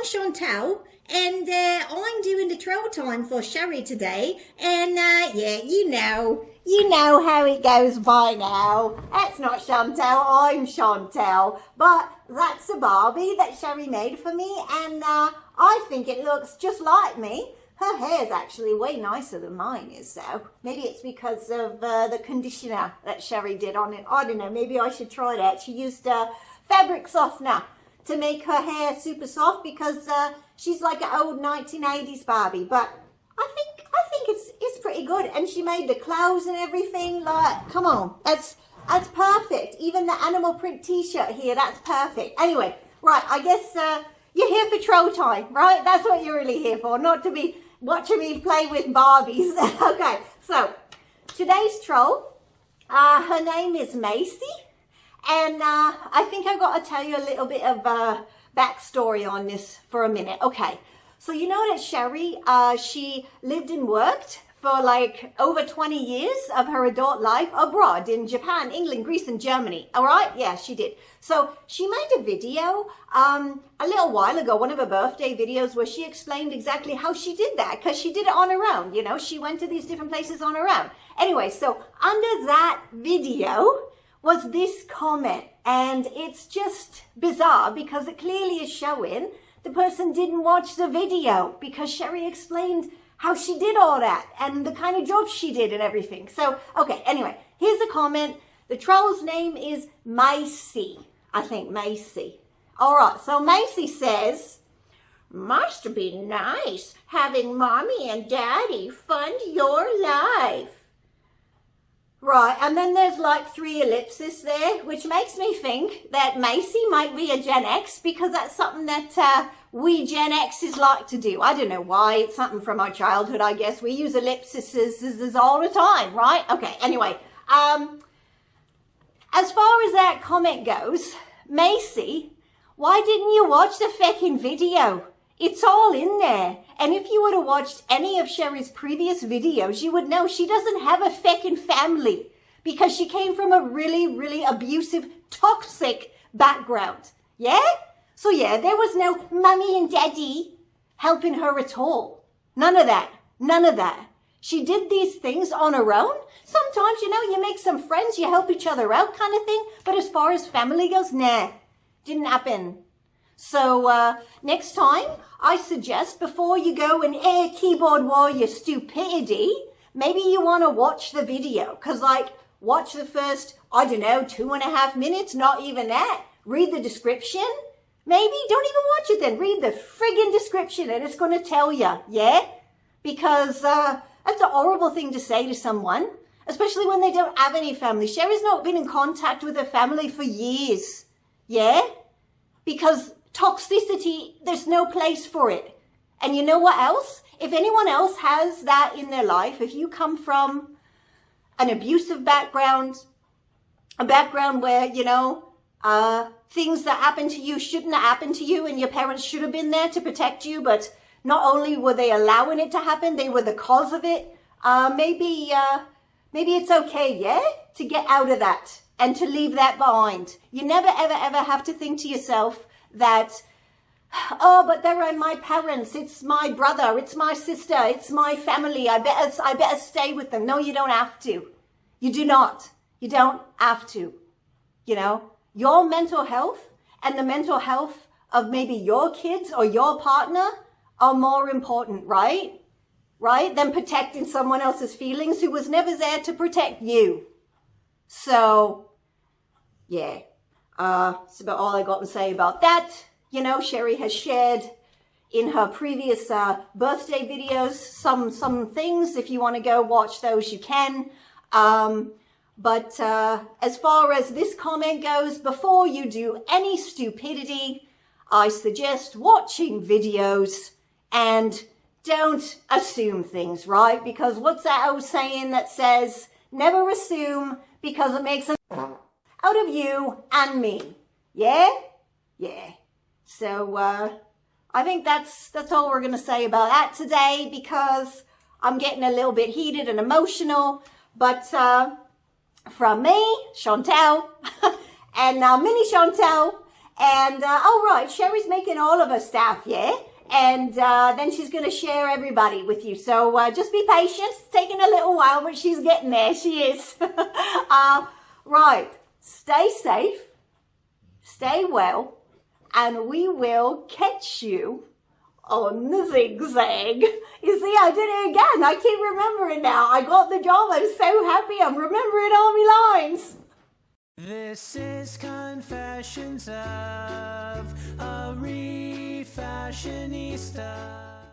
I'm Chantal, and I'm doing the troll time for Sheri today. And yeah, you know how it goes by now. That's not Chantal, I'm Chantal. But that's a Barbie that Sheri made for me, and I think it looks just like me. Her hair's actually way nicer than mine is, though. Maybe it's because of the conditioner that Sheri did on it. I don't know, maybe I should try that. She used fabric softener to make her hair super soft because she's like an old 1980s Barbie. But I think it's pretty good. And she made the clothes and everything. Like, come on, that's perfect. Even the animal print t-shirt here, that's perfect. Anyway, right, I guess you're here for troll time, right? That's what you're really here for, not to be watching me play with Barbies. Okay, so today's troll, her name is Macie, and I think I've got to tell you a little bit of backstory on this for a minute. Okay, so you know that Sheri, she lived and worked for like over 20 years of her adult life abroad in Japan, England, Greece, and Germany. All right? Yeah, she did. So she made a video a little while ago, one of her birthday videos, where she explained exactly how she did that, because she did it on her own. You know, she went to these different places on her own. Anyway, so under that video was this comment, and it's just bizarre because it clearly is showing the person didn't watch the video, because Sheri explained how she did all that and the kind of job she did and everything. So, okay, anyway, here's a comment. The troll's name is Macie. I think Macie. All right, so Macie says, must be nice having mommy and daddy fund your life. Right, and then there's like 3 ellipses there, which makes me think that Macie might be a Gen X, because that's something that we Gen X's like to do. I don't know why. It's something from our childhood, I guess. We use ellipses all the time, right? Okay, anyway. As far as that comment goes, Macie, why didn't you watch the feckin' video? It's all in there. And if you would have watched any of Sheri's previous videos, you would know she doesn't have a feckin' family, because she came from a really, really abusive, toxic background. Yeah? So yeah, there was no mummy and daddy helping her at all. None of that. None of that. She did these things on her own. Sometimes, you know, you make some friends, you help each other out kind of thing. But as far as family goes, nah, didn't happen. So next time, I suggest before you go and air keyboard warrior stupidity, maybe you want to watch the video. Because like, watch the first, I don't know, 2.5 minutes, not even that. Read the description. Maybe don't even watch it then. Read the friggin' description and it's going to tell you, yeah? Because that's a horrible thing to say to someone, especially when they don't have any family. Sheri's not been in contact with her family for years, yeah? Because toxicity, there's no place for it. And you know what else? If anyone else has that in their life, if you come from an abusive background, a background where, you know, things that happen to you shouldn't have happened to you and your parents should have been there to protect you, but not only were they allowing it to happen, they were the cause of it. Maybe it's okay, yeah, to get out of that and to leave that behind. You never, ever, ever have to think to yourself that, oh, but they're my parents, it's my brother, it's my sister, it's my family, I better stay with them. No, you don't have to. You do not. You don't have to. You know, your mental health and the mental health of maybe your kids or your partner are more important, right? Right? Than protecting someone else's feelings who was never there to protect you. So, yeah. That's about all I got to say about that. You know, Sheri has shared in her previous birthday videos some things. If you want to go watch those, you can. But as far as this comment goes, before you do any stupidity, I suggest watching videos and don't assume things, right? Because what's that old saying that says, never assume because it makes a out of you and me. Yeah? Yeah. So I think that's all we're going to say about that today, because I'm getting a little bit heated and emotional. But from me, Chantal, and mini Chantal, And, oh right, Sheri's making all of her stuff, yeah? And then she's going to share everybody with you. So just be patient. It's taking a little while, but she's getting there. She is. Right. Stay safe. Stay well. And we will catch you on the zigzag. You see, I did it again. I keep remembering now. I got the job. I'm so happy. I'm remembering all my lines. This is Confessions of a Refashionista.